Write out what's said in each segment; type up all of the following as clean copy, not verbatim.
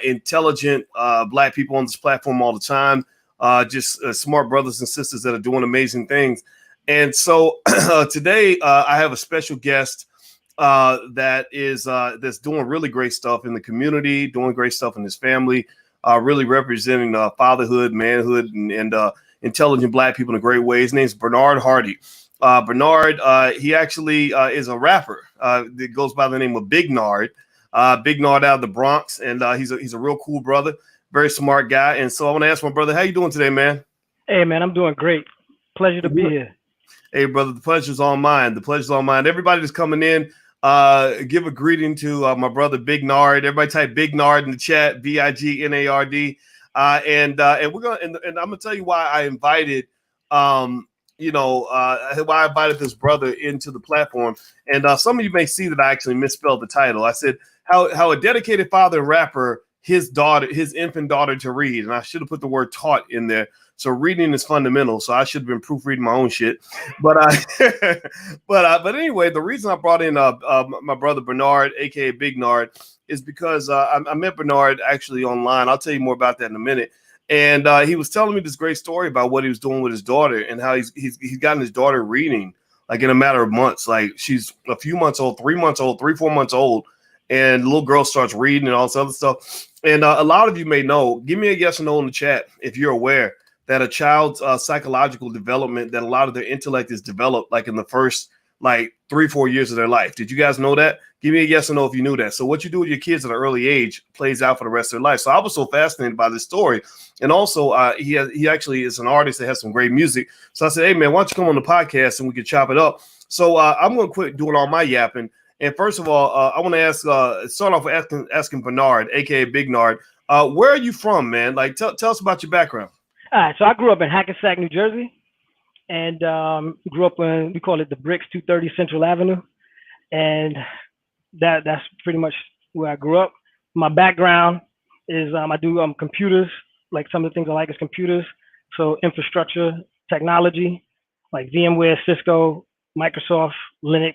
intelligent Black people on this platform all the time. Just smart brothers and sisters that are doing amazing things. And so today I have a special guest that's doing really great stuff in the community, doing great stuff in his family, really representing fatherhood, manhood, and intelligent Black people in a great way. His name's Bernard Hardy. Bernard, he actually is a rapper that goes by the name of Big Nard. Big Nard out of the Bronx, and he's a real cool brother, very smart guy. And so I want to ask my brother, how you doing today, man? Hey, man, I'm doing great. Pleasure to be here. Hey, brother, the pleasure's all mine. The pleasure's all mine. Everybody that's coming in, give a greeting to my brother Big Nard. Everybody type Big Nard in the chat, Bignard. And we're gonna and I'm gonna tell you why I invited why I invited this brother into the platform. And some of you may see that I actually misspelled the title. I said how a dedicated father and rapper, his infant daughter to read, and I should have put the word taught in there. So reading is fundamental. So I should have been proofreading my own shit. But but anyway, the reason I brought in my brother Bernard, aka Big Nard, is because I met Bernard actually online. I'll tell you more about that in a minute. And he was telling me this great story about what he was doing with his daughter and how he's gotten his daughter reading like in a matter of months. Like she's a few months old, 3 months old, 4 months old, and the little girl starts reading and all this other stuff. And a lot of you may know. Give me a yes or no in the chat if you're aware that a child's psychological development, that a lot of their intellect is developed like in the first like 3-4 years of their life. Did you guys know that? Give me a yes or no if you knew that. So what you do with your kids at an early age plays out for the rest of their life. So I was so fascinated by this story. And also he actually is an artist that has some great music. So I said, hey man, why don't you come on the podcast and we can chop it up? So I'm going to quit doing all my yapping. And first of all, I want to start off with asking Bernard, aka Big Nard, where are you from, man? Like tell us about your background. All right, so I grew up in Hackensack, New Jersey, and grew up in, we call it the Bricks, 230 Central Avenue, and that's pretty much where I grew up. My background is I do computers, like some of the things I like is computers, so infrastructure, technology, like VMware, Cisco, Microsoft, Linux.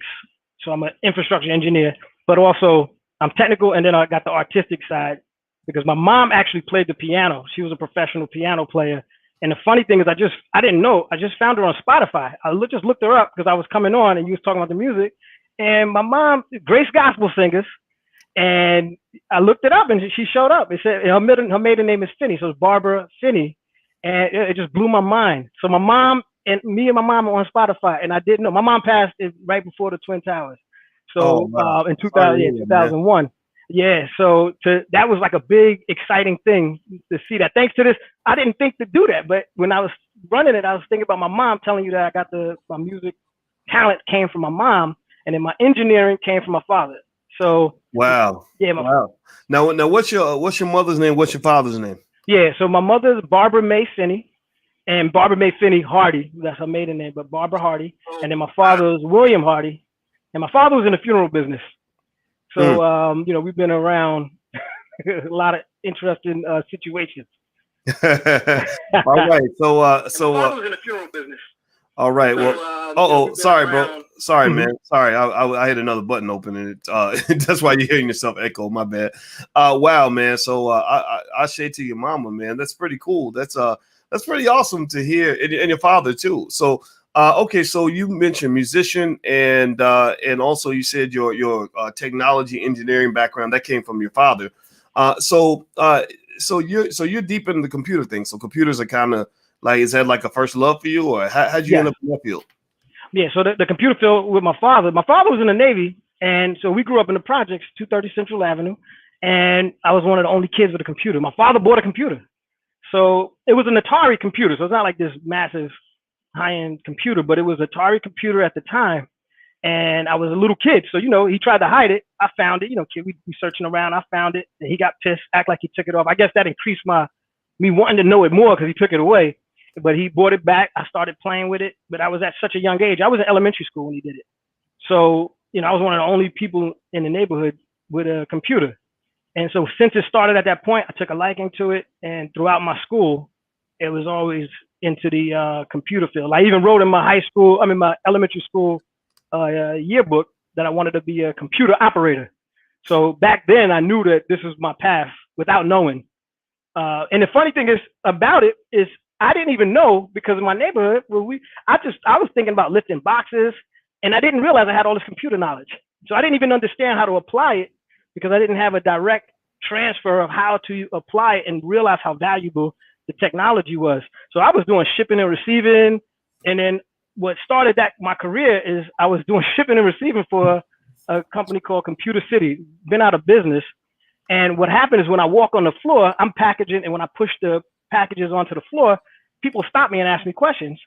So I'm an infrastructure engineer, but also I'm technical, and then I got the artistic side, because my mom actually played the piano. She was a professional piano player. And the funny thing is I didn't know. I just found her on Spotify. I just looked her up because I was coming on and you was talking about the music. And my mom, Grace Gospel Singers. And I looked it up and she showed up. It said her maiden name is Finney. So it's Barbara Finney. And it just blew my mind. So my mom and my mom are on Spotify. And I didn't know. My mom passed right before the Twin Towers. So wow. In 2001. Man. Yeah, so that was like a big, exciting thing to see that. Thanks to this, I didn't think to do that, but when I was running it, I was thinking about my mom telling you that I got my music talent came from my mom, and then my engineering came from my father. So wow, yeah, wow. Now, what's your mother's name? What's your father's name? Yeah, so my mother's Barbara May Finney, and Barbara May Finney Hardy. That's her maiden name, but Barbara Hardy, and then my father's William Hardy, and my father was in the funeral business. So, we've been around a lot of interesting situations. All right. So I was in the funeral business. All right. Well, sorry, bro. Sorry, man. Sorry. I had another button open and it, that's why you're hearing yourself echo. My bad. Wow, man. So I say to your mama, man, that's pretty cool. That's pretty awesome to hear. And your father too. So, okay, so you mentioned musician and also you said your technology engineering background that came from your father. So you're deep in the computer thing. So computers are kind of like, is that like a first love for you, or how'd you end up in that field? Yeah, so the computer field with my father. My father was in the Navy, and so we grew up in the projects, 230 Central Avenue, and I was one of the only kids with a computer. My father bought a computer, so it was an Atari computer. So it's not like this massive high-end computer, but it was an Atari computer at the time, and I was a little kid, so he tried to hide it. I found it, kid, we searching around. I found it, and he got pissed, act like he took it off. I guess that increased me wanting to know it more because he took it away. But he brought it back. I started playing with it, but I was at such a young age. I was in elementary school when he did it, so I was one of the only people in the neighborhood with a computer. And so since it started at that point, I took a liking to it, and throughout my school, it was always into the computer field. I even wrote in my my elementary school yearbook that I wanted to be a computer operator. So back then I knew that this was my path without knowing. And the funny thing is about it is I didn't even know, because in my neighborhood I was thinking about lifting boxes, and I didn't realize I had all this computer knowledge. So I didn't even understand how to apply it, because I didn't have a direct transfer of how to apply it and realize how valuable the technology was. So I was doing shipping and receiving, and then what started my career is I was doing shipping and receiving for a company called Computer City, been out of business. And what happened is when I walk on the floor, I'm packaging, and when I push the packages onto the floor, people stop me and ask me questions,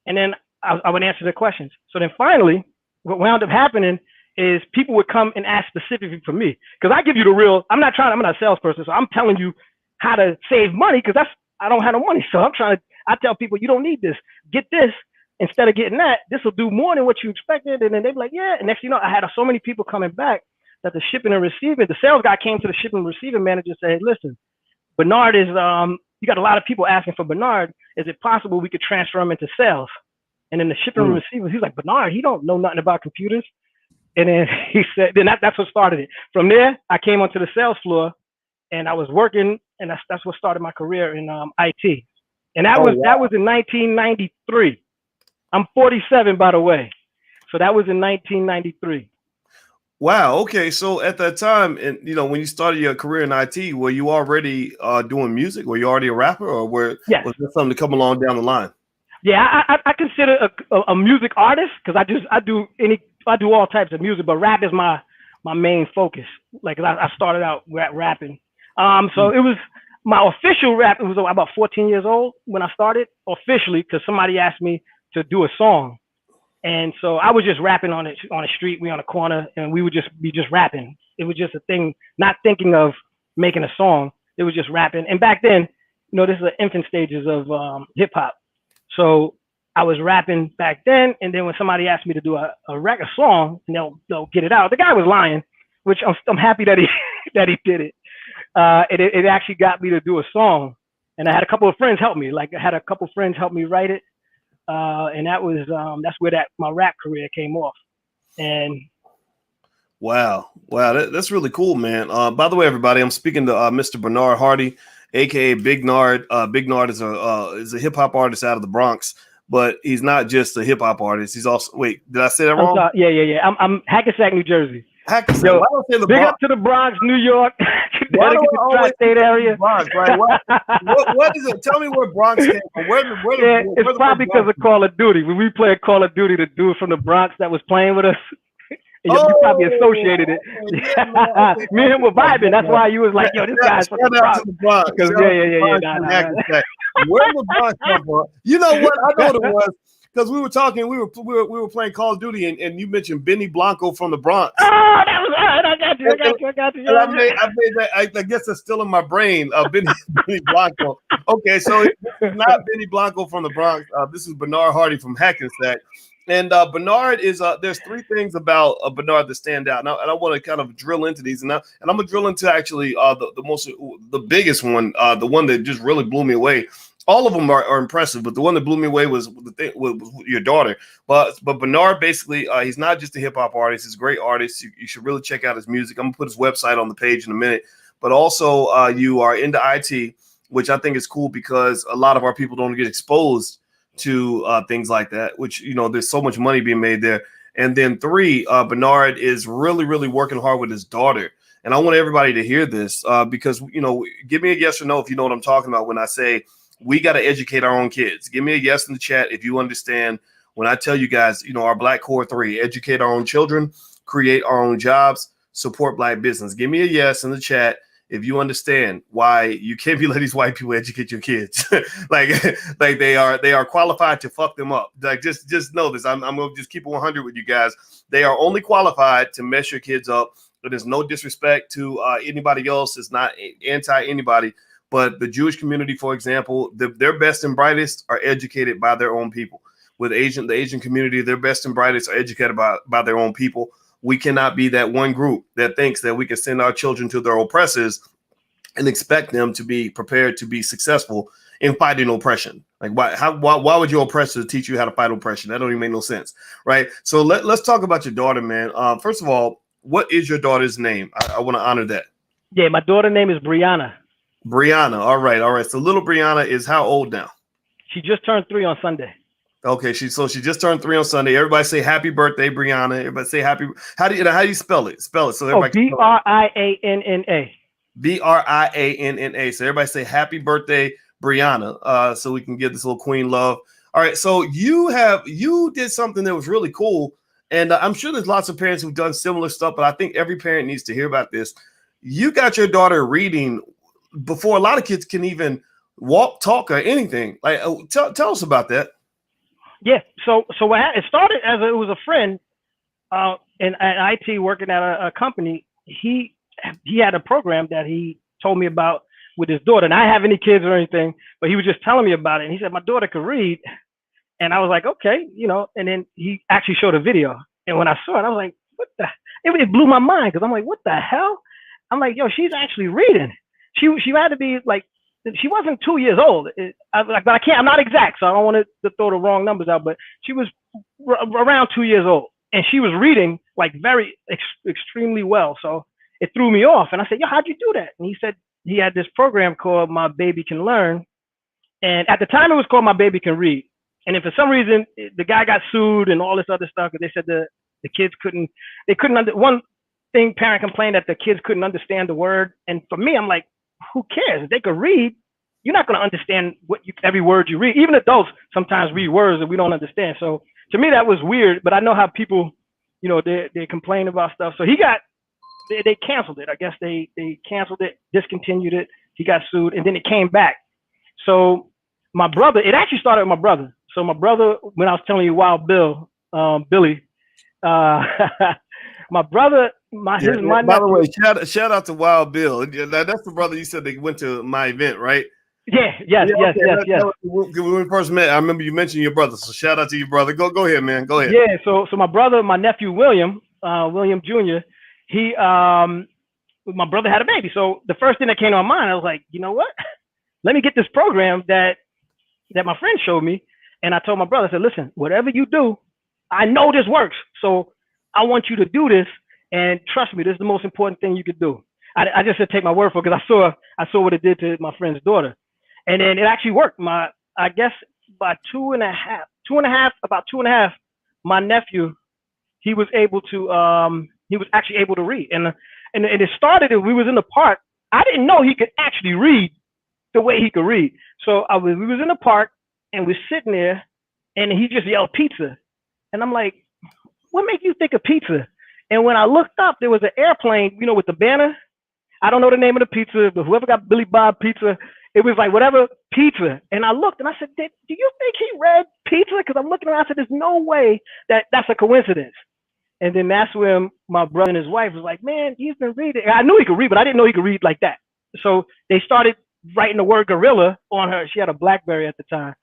and then I would answer their questions. So then finally, what wound up happening is people would come and ask specifically for me, because I give you the real. I'm not a salesperson, so I'm telling you how to save money, because I don't have no money. So I tell people, you don't need this. Get this instead of getting that. This will do more than what you expected. And then they'd be like, yeah. And next thing you know, I had so many people coming back that the shipping and receiving, the sales guy came to the shipping and receiving manager and said, listen, Bernard is, you got a lot of people asking for Bernard. Is it possible we could transfer him into sales? And then the shipping and receiving, he's like, Bernard, he don't know nothing about computers. And then he said, then that's what started it. From there, I came onto the sales floor, and I was working, and that's what started my career in IT. And that was in 1993. I'm 47, by the way. So that was in 1993. Wow. Okay. So at that time, and when you started your career in IT, were you already doing music? Were you already a rapper, or was there something to come along down the line? Yeah, I consider a music artist, because I do all types of music, but rap is my main focus. Like I started out rapping. So it was my official rap. It was about 14 years old when I started officially, because somebody asked me to do a song. And so I was just rapping on the street. We on a corner, and we would just be rapping. It was just a thing, not thinking of making a song. It was just rapping. And back then, this is the infant stages of hip hop. So I was rapping back then. And then when somebody asked me to do a song, and they'll get it out. The guy was lying, which I'm happy that he did it. It actually got me to do a song. And I had a couple of friends help me. Like I had a couple of friends help me write it. And that's where my rap career came off. And wow, that's really cool, man. By the way, everybody, I'm speaking to Mr. Bernard Hardy, aka Big Nard. Big Nard is a hip hop artist out of the Bronx, but he's not just a hip hop artist. He's also, wait, did I say that wrong? Yeah. I'm Hackensack, New Jersey. Hackensack. Yo, big up to the Bronx, New York, Connecticut, tri-state area. Bronx, right? What is it? Tell me where Bronx came from. It's probably because of Call of Duty. When we played Call of Duty, the dude from the Bronx that was playing with us, you probably associated it. Okay, me and him were vibing. That's why you was like, yo, this guy's from the Bronx. Yeah. Where the Bronx come from? You know what? I know what it was. Because we were talking, we were playing Call of Duty, and you mentioned Benny Blanco from the Bronx. Oh, that was right. I got you. I made that. I guess it's still in my brain. Benny Blanco. Okay, so it's not Benny Blanco from the Bronx. This is Bernard Hardy from Hackensack. And Bernard is there's three things about Bernard that stand out. Now, and I want to kind of drill into these, and I'm gonna drill into actually the biggest one, the one that just really blew me away. All of them are impressive, but the one that blew me away was your daughter. But Bernard, basically, he's not just a hip hop artist; he's a great artist. You should really check out his music. I'm gonna put his website on the page in a minute. But also, you are into IT, which I think is cool because a lot of our people don't get exposed to things like that. Which there's so much money being made there. And then three, Bernard is really, really working hard with his daughter. And I want everybody to hear this because give me a yes or no if you know what I'm talking about when I say we got to educate our own kids. Give me a yes in the chat if you understand when I tell you guys, our Black Core 3, educate our own children, create our own jobs, support Black business. Give me a yes in the chat if you understand why you can't be letting these white people educate your kids. like they are qualified to fuck them up. Like just know this. I'm going to just keep it 100 with you guys. They are only qualified to mess your kids up. There's no disrespect to anybody else. It's not anti anybody. But the Jewish community, for example, their best and brightest are educated by their own people. With the Asian community, their best and brightest are educated by their own people. We cannot be that one group that thinks that we can send our children to their oppressors and expect them to be prepared to be successful in fighting oppression. Like why would your oppressor teach you how to fight oppression? That don't even make no sense, right? So let's talk about your daughter, man. First of all, what is your daughter's name? I want to honor that. Yeah, my daughter's name is Brianna. Brianna. All right. So little Brianna is how old now? She just turned 3 on Sunday. Okay, she just turned 3 on Sunday. Everybody say happy birthday, Brianna. Everybody say happy. How do you spell it? Spell it so everybody. Brianna. Brianna. So everybody say happy birthday, Brianna. So we can give this little queen love. All right. So you did something that was really cool, and I'm sure there's lots of parents who've done similar stuff, but I think every parent needs to hear about this. You got your daughter reading before a lot of kids can even walk, talk, or anything. Like, tell us about that. Yeah. So it started as it was a friend in IT working at a company. He had a program that he told me about with his daughter, and I didn't have any kids or anything, but he was just telling me about it. And he said my daughter could read, and I was like, okay, And then he actually showed a video, and when I saw it, I was like, what the? It blew my mind because I'm like, what the hell? I'm like, yo, she's actually reading. She had to be like. She wasn't 2 years old, but I'm not exact, so I don't want to throw the wrong numbers out, but she was around 2 years old, and she was reading like very extremely well. So it threw me off, and I said, yo, how'd you do that? And he said he had this program called My Baby Can Learn, and at the time it was called My Baby Can Read. And if for some reason the guy got sued and all this other stuff, because they said the kids couldn't one thing parent complained that the kids couldn't understand the word, and for me, I'm like, who cares? If they could read, you're not going to understand every word you read. Even adults sometimes read words that we don't understand. So to me, that was weird, but I know how people, they complain about stuff. So they canceled it. I guess they canceled it, discontinued it. He got sued, and then it came back. So my brother, it actually started with my brother. So my brother, when I was telling you Wild Bill, Billy, my brother, my by nephew, the way, shout out to Wild Bill. That's the brother you said they went to my event, right? Yeah, yes. When we first met, I remember you mentioned your brother. So shout out to your brother. Go ahead, man. Go ahead. Yeah. So my brother, my nephew William Jr. My brother had a baby. So the first thing that came to my mind, I was like, you know what? Let me get this program that my friend showed me. And I told my brother, I said, listen, whatever you do, I know this works. So I want you to do this, and trust me, this is the most important thing you could do. I just said take my word for it because I saw what it did to my friend's daughter, and then it actually worked. I guess by two and a half, my nephew, he was actually able to read, and it started. We was in the park. I didn't know he could actually read the way he could read. So we was in the park, and we're sitting there, and he just yelled pizza, and I'm like, what made you think of pizza? And when I looked up, there was an airplane, with the banner. I don't know the name of the pizza, but whoever got Billy Bob pizza, it was like whatever pizza. And I looked and I said, do you think he read pizza? Because I'm looking around, I said, there's no way that's a coincidence. And then that's when my brother and his wife was like, man, he's been reading. And I knew he could read, but I didn't know he could read like that. So they started writing the word gorilla on her. She had a BlackBerry at the time.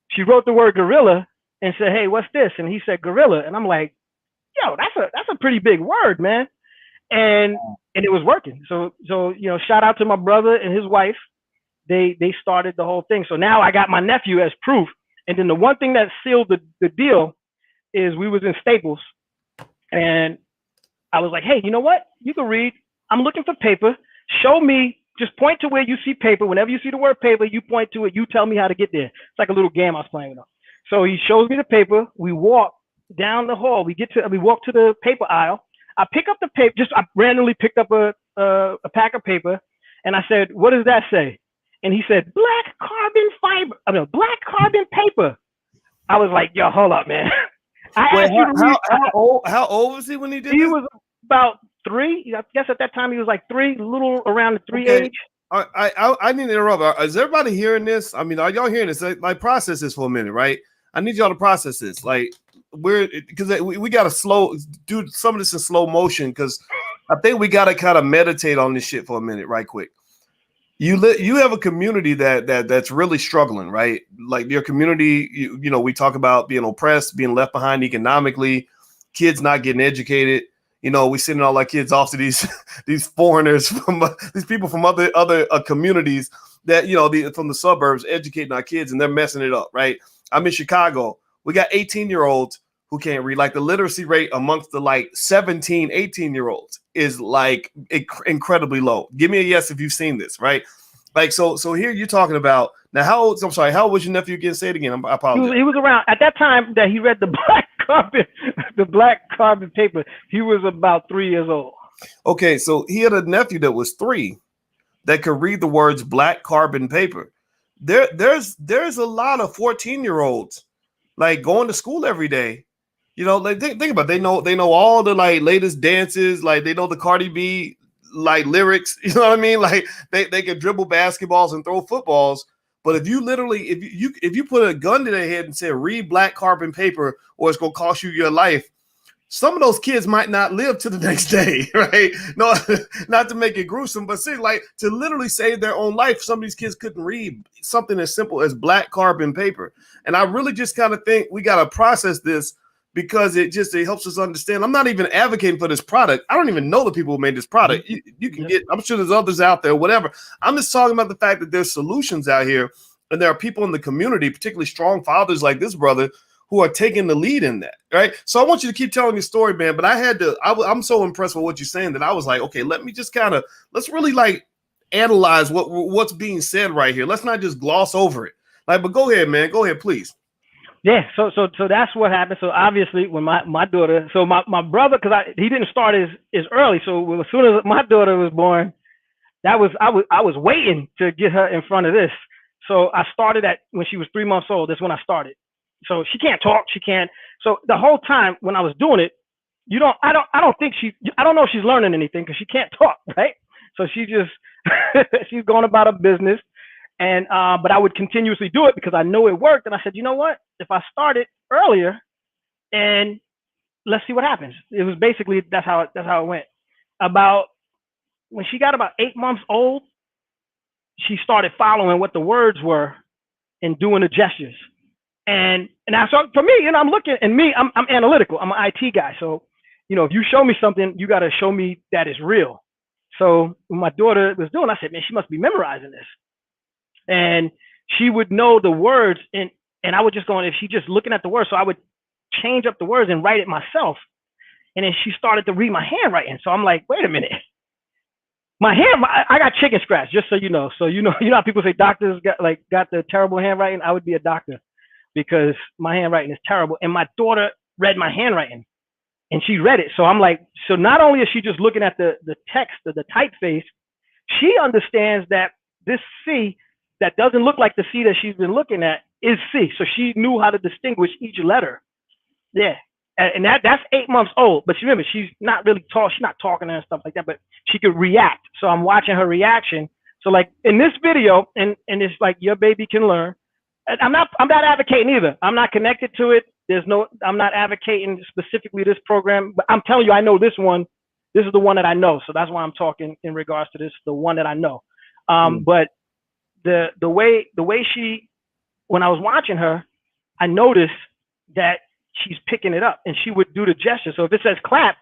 She wrote the word gorilla and said, hey, what's this? And he said gorilla. And I'm like, yo, that's a pretty big word, man. And it was working. So shout out to my brother and his wife. They started the whole thing. So now I got my nephew as proof. And then the one thing that sealed the deal is we was in Staples, and I was like, hey, you know what? You can read. I'm looking for paper. Show me. Just point to where you see paper. Whenever you see the word paper, you point to it. You tell me how to get there. It's like a little game I was playing with him. So he shows me the paper. We walk down the hall. We walk to the paper aisle. I pick up the paper. I randomly picked up a pack of paper, and I said, "What does that say?" And he said, "Black carbon paper." I was like, "Yo, hold up, man." How old was he when he did this? He was about 3. I guess at that time he was like 3, a little around the 3 age. I need to interrupt. Is everybody hearing this? I mean, are y'all hearing this? Like, process this for a minute, right? I need y'all to process this. Like, because we got to do some of this in slow motion, because I think we got to kind of meditate on this shit for a minute, right quick. You have a community that's really struggling, right? Like your community, we talk about being oppressed, being left behind economically, kids not getting educated. We sending all our kids off to these foreigners these people from other communities that from the suburbs, educating our kids, and they're messing it up, right? I'm in Chicago. We got 18-year-olds who can't read. Like the literacy rate amongst the like 17, 18-year-olds is like incredibly low. Give me a yes if you've seen this, right? Like, so here you're talking about now. How old was your nephew again? Say it again. I apologize. He was around at that time that he read the black carbon paper. He was about 3 years old. Okay, so he had a nephew that was 3 that could read the words black carbon paper. There's a lot of 14-year-olds like going to school every day. You know, like think about it. They know all the like latest dances, like they know the Cardi B like lyrics, you know what I mean? Like they can dribble basketballs and throw footballs. But if you literally, if you put a gun to their head and say read black carbon paper or it's gonna cost you your life, some of those kids might not live to the next day, right? No, not to make it gruesome, but see, like to literally save their own life. Some of these kids couldn't read something as simple as black carbon paper. And I really just kind of think we got to process this because it helps us understand. I'm not even advocating for this product. I don't even know the people who made this product. You can get, I'm sure there's others out there, whatever. I'm just talking about the fact that there's solutions out here and there are people in the community, particularly strong fathers like this brother, who are taking the lead in that, right? So I want you to keep telling your story, man. But I'm so impressed with what you're saying that I was like, okay, let's really like analyze what's being said right here. Let's not just gloss over it. Like, but go ahead, man. Go ahead, please. Yeah. So that's what happened. So obviously when my daughter, so my brother, because he didn't start as early. So as soon as my daughter was born, I was waiting to get her in front of this. So I started when she was 3 months old. That's when I started. So she can't talk. She can't. So the whole time when I was doing it, I don't know if she's learning anything because she can't talk, right? So she just, she's going about her business. And, but I would continuously do it because I know it worked. And I said, you know what? If I started earlier and let's see what happens. It was basically, that's how it went. When she got about 8 months old, she started following what the words were and doing the gestures. And I saw, for me, I'm looking, and I'm analytical. I'm an IT guy. So, if you show me something, you got to show me that it's real. So when my daughter was doing, I said, man, she must be memorizing this. And she would know the words, and I would just go, if she just looking at the words, so I would change up the words and write it myself. And then she started to read my handwriting. So I'm like, wait a minute. I got chicken scratch, just so you know. So you know how people say doctors got the terrible handwriting? I would be a doctor because my handwriting is terrible. And my daughter read my handwriting and she read it. So I'm like, so not only is she just looking at the text, the typeface, she understands that this C that doesn't look like the C that she's been looking at is C. So she knew how to distinguish each letter. Yeah. And that's 8 months old. But remember, she's not really she's not talking and stuff like that, but she could react. So I'm watching her reaction. So like in this video, and it's like your baby can learn. I'm not advocating either. I'm not connected to it. I'm not advocating specifically this program, but I'm telling you, I know this one. This is the one that I know. So that's why I'm talking in regards to this, the one that I know. But the way she, when I was watching her, I noticed that she's picking it up and she would do the gesture. So if it says clap,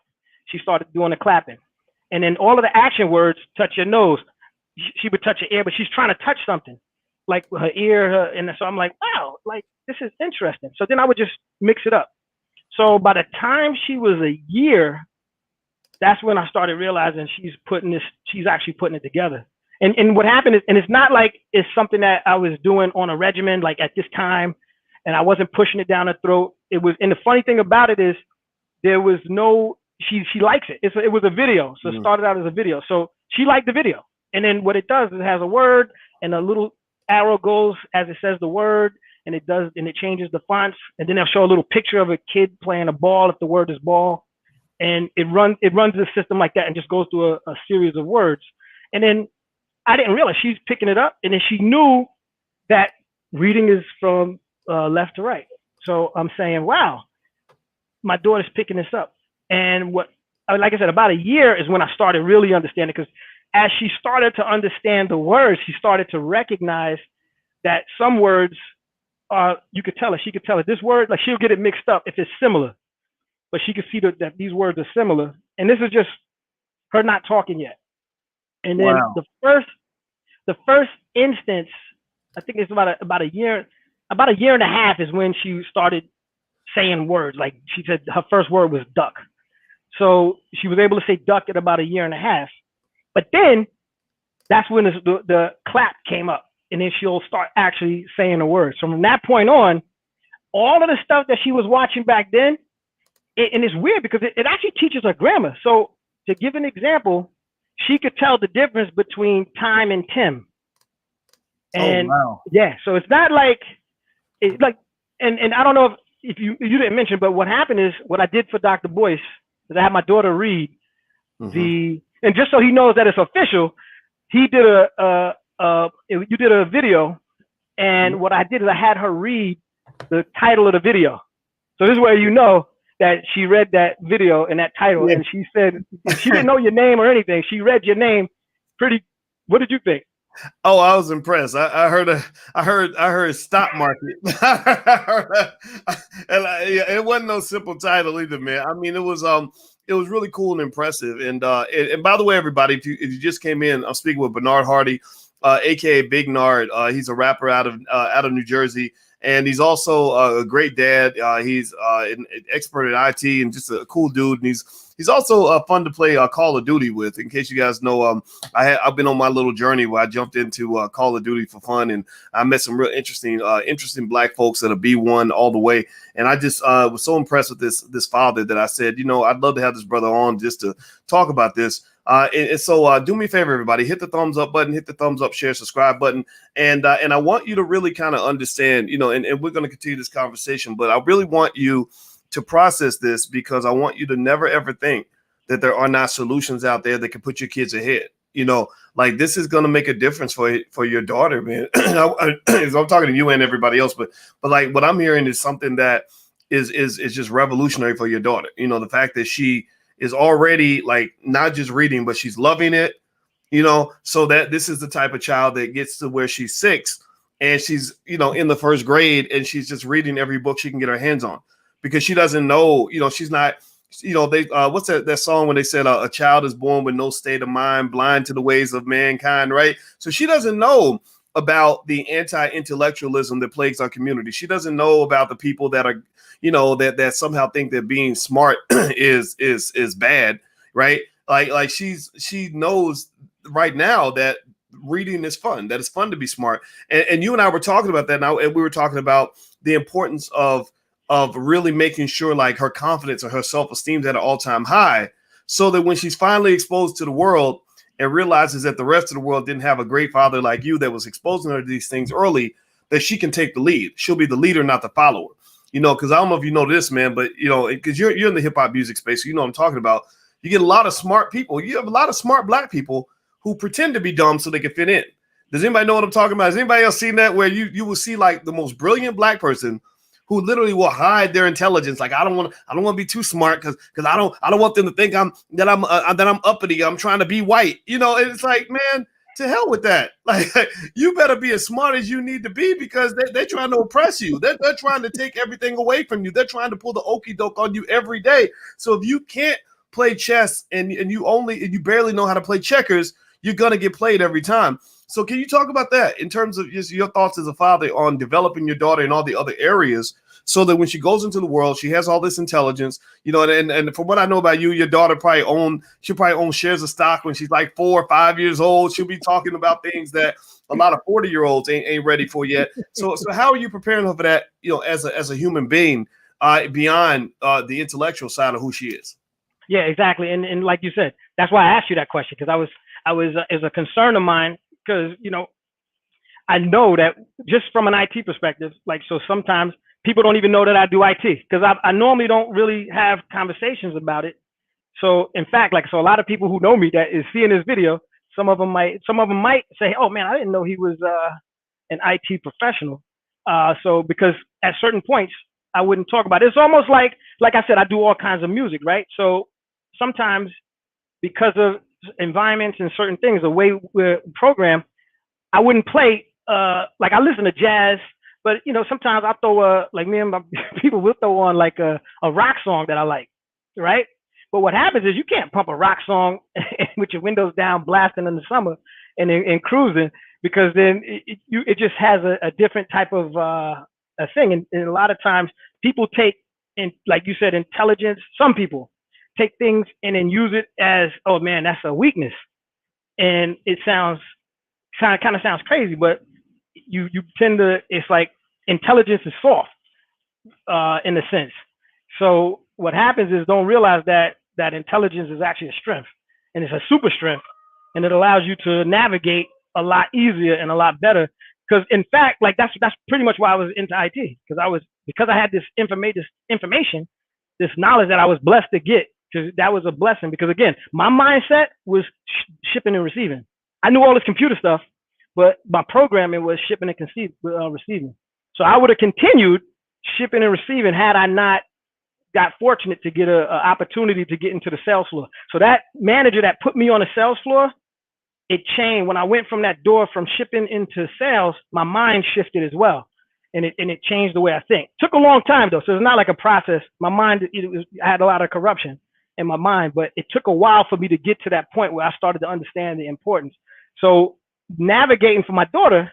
she started doing the clapping. And then all of the action words, touch your nose, she would touch her ear, but she's trying to touch something like her ear. And so I'm like, wow, like this is interesting. So then I would just mix it up. So by the time she was a year, that's when I started realizing she's actually putting it together. And what happened is, and it's not like it's something that I was doing on a regimen, like at this time, and I wasn't pushing it down her throat. It was, and the funny thing about it is there was no, she likes it. It was a video. So it started out as a video. So she liked the video. And then what it does is it has a word and a little arrow goes as it says the word, and it changes the fonts. And then they'll show a little picture of a kid playing a ball if the word is ball. And it runs the system like that and just goes through a series of words. And then I didn't realize she's picking it up. And then she knew that reading is from left to right. So I'm saying, wow, my daughter's picking this up. And like I said, about a year is when I started really understanding, because as she started to understand the words, she started to recognize that some words she could tell it. This word, like she'll get it mixed up if it's similar, but she could see that these words are similar. And this is just her not talking yet. And then the first instance, I think it's about a year and a half is when she started saying words. Like she said, her first word was duck. So she was able to say duck at about 1.5 years. But then that's when the clap came up, and then she'll start actually saying the words. So from that point on, all of the stuff that she was watching back then, and it's weird because it actually teaches her grammar. So to give an example, she could tell the difference between time and Tim. And yeah, so it's not like it's like, and I don't know if you didn't mention, but what happened is what I did for Dr. Boyce is I had my daughter read and just so he knows that it's official, he did you did a video, and what I did is I had her read the title of the video. So this is where you know that she read that video and that title, and she said she didn't know your name or anything. She read your name pretty. What did you think? Oh, I was impressed. I heard stock market. It wasn't no simple title either, man. I mean, it was really cool and impressive. And by the way, everybody, if you just came in, I'm speaking with Bernard Hardy, aka Big Nard. He's a rapper out of New Jersey. And he's also a great dad. He's an expert at IT and just a cool dude. And he's also fun to play Call of Duty with. In case you guys know, I've been on my little journey where I jumped into Call of Duty for fun, and I met some real interesting Black folks that are B1 all the way. And I just was so impressed with this father that I said, you know, I'd love to have this brother on just to talk about this. So do me a favor, everybody, hit the thumbs up button, hit the thumbs up, share, subscribe button. And I want you to really kind of understand, you know, and we're going to continue this conversation, but I really want you to process this because I want you to never, ever think that there are not solutions out there that can put your kids ahead. You know, like this is going to make a difference for your daughter, man. I'm talking to you and everybody else, but like what I'm hearing is something that is just revolutionary for your daughter. You know, the fact that she is already like not just reading, but she's loving it, you know, so that this is the type of child that gets to where she's 6 and she's, you know, in the 1st grade and she's just reading every book she can get her hands on because she doesn't know, you know, she's not, you know, they, what's that song when they said a child is born with no state of mind, blind to the ways of mankind, right? So she doesn't know about the anti-intellectualism that plagues our community. She doesn't know about the people that are, you know, that somehow think that being smart is bad, right? Like she knows right now that reading is fun, that it's fun to be smart. And you and I were talking about that now, and we were talking about the importance of really making sure like her confidence and her self-esteem is at an all-time high, so that when she's finally exposed to the world and realizes that the rest of the world didn't have a great father like you that was exposing her to these things early, that she can take the lead. She'll be the leader, not the follower. You know, because I don't know if you know this, man, but, you know, because you're in the hip hop music space, so you know what I'm talking about. You get a lot of smart people. You have a lot of smart Black people who pretend to be dumb so they can fit in. Does anybody know what I'm talking about? Has anybody else seen that where you will see like the most brilliant Black person who literally will hide their intelligence? Like, I don't want to be too smart because I don't want them to think I'm uppity. I'm trying to be white. You know, and it's like, man, to hell with that. Like, you better be as smart as you need to be because they're trying to oppress you. They're trying to take everything away from you. They're trying to pull the okie doke on you every day. So if you can't play chess and you barely know how to play checkers, you're going to get played every time. So can you talk about that in terms of just your thoughts as a father on developing your daughter in all the other areas so that when she goes into the world, she has all this intelligence, you know, and from what I know about you, your daughter she'll probably own shares of stock when she's like 4 or 5 years old. She'll be talking about things that a lot of 40-year-olds ain't ready for yet. So how are you preparing her for that, you know, as a human being beyond the intellectual side of who she is? Yeah, exactly. And like you said, that's why I asked you that question, because I was is a concern of mine because, you know, I know that just from an IT perspective, like, so sometimes people don't even know that I do IT because I normally don't really have conversations about it. So in fact, like, so a lot of people who know me that is seeing this video, some of them might say, oh man, I didn't know he was an IT professional. So because at certain points I wouldn't talk about it. It's almost like I said, I do all kinds of music, right? So sometimes because of environments and certain things, the way we're programmed, I wouldn't play, like I listen to jazz, but you know, sometimes I throw like me and my people will throw on like a rock song that I like, right? But what happens is you can't pump a rock song with your windows down, blasting in the summer and cruising, because then it just has a different type of a thing. And a lot of times people take like you said, intelligence. Some people take things and then use it as, oh man, that's a weakness, and it kind of sounds crazy, but you tend to, it's like intelligence is soft in a sense. So what happens is don't realize that intelligence is actually a strength, and it's a super strength, and it allows you to navigate a lot easier and a lot better. Because in fact, like that's pretty much why I was into IT, because I had this information, this knowledge that I was blessed to get, because that was a blessing. Because again, my mindset was shipping and receiving. I knew all this computer stuff, but my programming was shipping and receiving. So I would have continued shipping and receiving had I not got fortunate to get an opportunity to get into the sales floor. So that manager that put me on the sales floor, it changed. When I went from that door from shipping into sales, my mind shifted as well. And it changed the way I think. Took a long time though, so it's not like a process. My mind, I had a lot of corruption in my mind, but it took a while for me to get to that point where I started to understand the importance. So navigating for my daughter,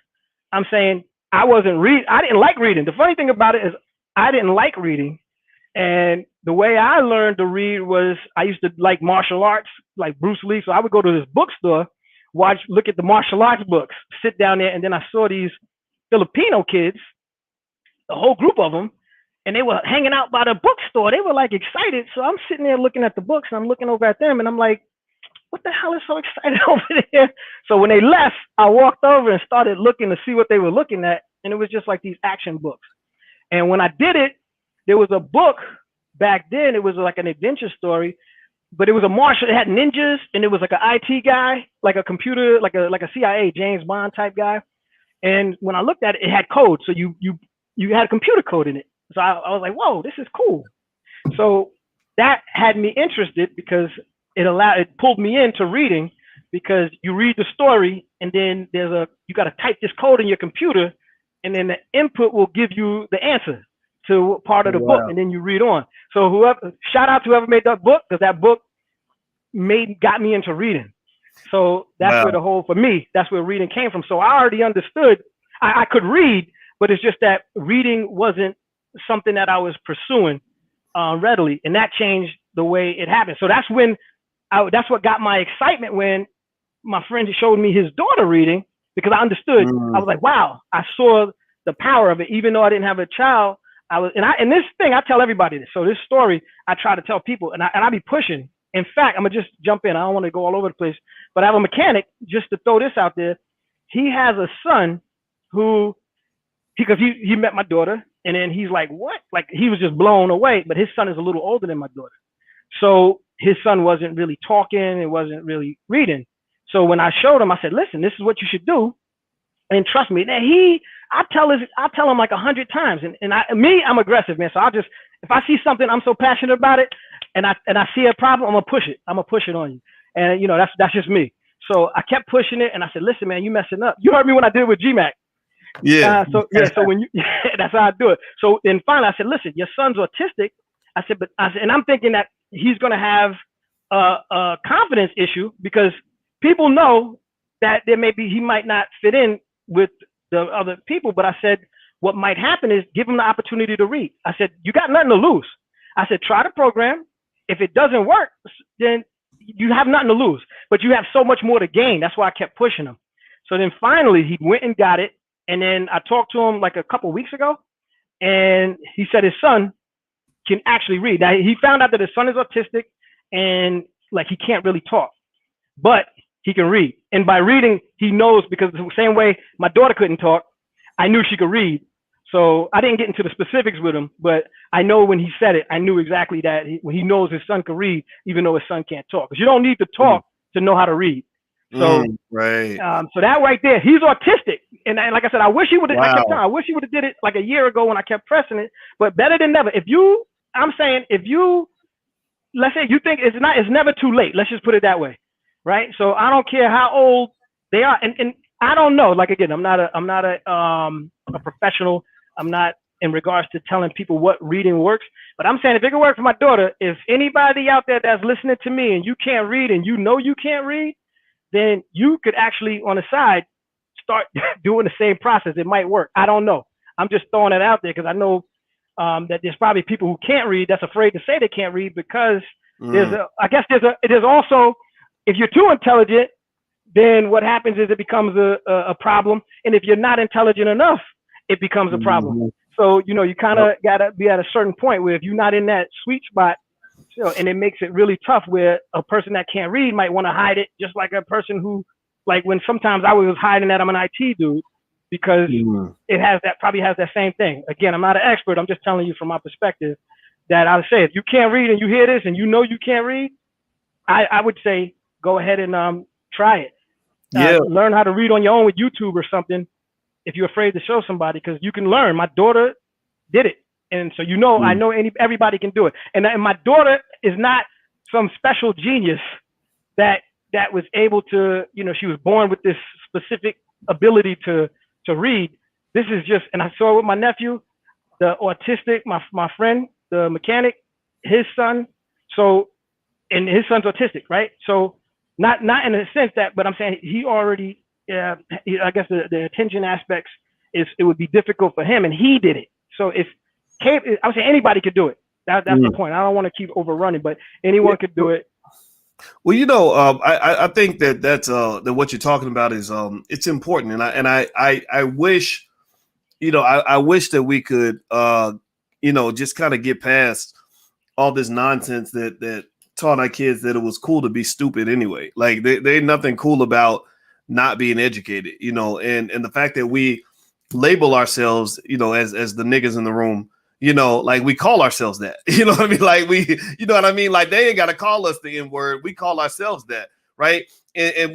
I'm saying I didn't like reading. The funny thing about it is I didn't like reading. And the way I learned to read was I used to like martial arts, like Bruce Lee. So I would go to this bookstore, look at the martial arts books, sit down there, and then I saw these Filipino kids, a whole group of them, and they were hanging out by the bookstore. They were like excited. So I'm sitting there looking at the books, and I'm looking over at them, and I'm like, what the hell is so excited over there? So when they left, I walked over and started looking to see what they were looking at, and it was just like these action books. And when I did it, there was a book back then. It was like an adventure story, but it was a martial. It had ninjas, and it was like an IT guy, like a computer, like a CIA James Bond type guy. And when I looked at it, it had code. So you had a computer code in it. So I was like, whoa, this is cool. So that had me interested because it pulled me into reading, because you read the story and then you got to type this code in your computer, and then the input will give you the answer to part of the book, and then you read on. So shout out to whoever made that book, because that book got me into reading. So that's where for me, that's where reading came from. So I already understood I could read, but it's just that reading wasn't something that I was pursuing readily, and that changed the way it happened. So that's that's what got my excitement when my friend showed me his daughter reading, because I understood. I was like, wow, I saw the power of it, even though I didn't have a child. And this thing, I tell everybody this. So this story, I try to tell people, and I be pushing. In fact, I'm gonna just jump in. I don't want to go all over the place, but I have a mechanic, just to throw this out there. He has a son because he met my daughter, and then he's like, what? Like, he was just blown away, but his son is a little older than my daughter. So his son wasn't really talking, and wasn't really reading. So when I showed him, I said, listen, this is what you should do. And trust me, I tell him like 100 times. And I'm aggressive, man. So if I see something, I'm so passionate about it, and I see a problem, I'm gonna push it. I'm gonna push it on you. And that's just me. So I kept pushing it, and I said, listen, man, you messing up. You heard me when I did it with GMAC. Yeah. So when that's how I do it. So then finally I said, listen, your son's autistic. I said, and I'm thinking that he's gonna have a confidence issue, because people know that he might not fit in with the other people. But I said, what might happen is give him the opportunity to read. I said, you got nothing to lose. I said, try the program. If it doesn't work, then you have nothing to lose, but you have so much more to gain. That's why I kept pushing him. So then finally he went and got it. And then I talked to him like a couple of weeks ago, and he said his son can actually read. Now he found out that his son is autistic, and like he can't really talk, but he can read. And by reading, he knows, because the same way my daughter couldn't talk, I knew she could read. So I didn't get into the specifics with him, but I know when he said it, I knew exactly that he knows his son can read, even though his son can't talk. Because you don't need to talk to know how to read. So right. So that right there, he's autistic, and like I said, I wish he would. Wow. I wish he would have did it like a year ago when I kept pressing it. But better than never. Let's say you think it's never too late. Let's just put it that way, right? So I don't care how old they are, and I don't know. Like again, I'm not a professional. I'm not in regards to telling people what reading works. But I'm saying if it can work for my daughter, if anybody out there that's listening to me and you can't read and you know you can't read, then you could actually on the side start doing the same process. It might work. I don't know. I'm just throwing it out there because I know that there's probably people who can't read that's afraid to say they can't read because there's also, if you're too intelligent, then what happens is it becomes a problem. And if you're not intelligent enough, it becomes a problem. So, you know, you kind of got to be at a certain point where if you're not in that sweet spot, you know, and it makes it really tough where a person that can't read might want to hide it, just like a person who, like when sometimes I was hiding that I'm an IT dude because it has that, probably has that same thing. Again, I'm not an expert. I'm just telling you from my perspective that I would say if you can't read and you hear this and you know you can't read, I would say go ahead and try it. Learn how to read on your own with YouTube or something if you're afraid to show somebody, because you can learn. My daughter did it. And so, you know, I know everybody can do it. And my daughter is not some special genius that was able to, you know, she was born with this specific ability to read. This is just, and I saw it with my nephew, the autistic, my friend, the mechanic, his son. So, and his son's autistic, right? So not in a sense that, but I'm saying he already, I guess the attention aspects it would be difficult for him, and he did it. So I would say anybody could do it. That's the point. I don't want to keep overrunning, but anyone could do it. Well, you know, I think that's that what you're talking about is it's important, and I wish, you know, I wish that we could you know, just kind of get past all this nonsense that taught our kids that it was cool to be stupid anyway. Like there ain't nothing cool about not being educated, you know, and the fact that we label ourselves, you know, as the niggas in the room, you know, like we call ourselves that, you know what I mean? Like you know what I mean? Like they ain't got to call us the N word. We call ourselves that. Right. And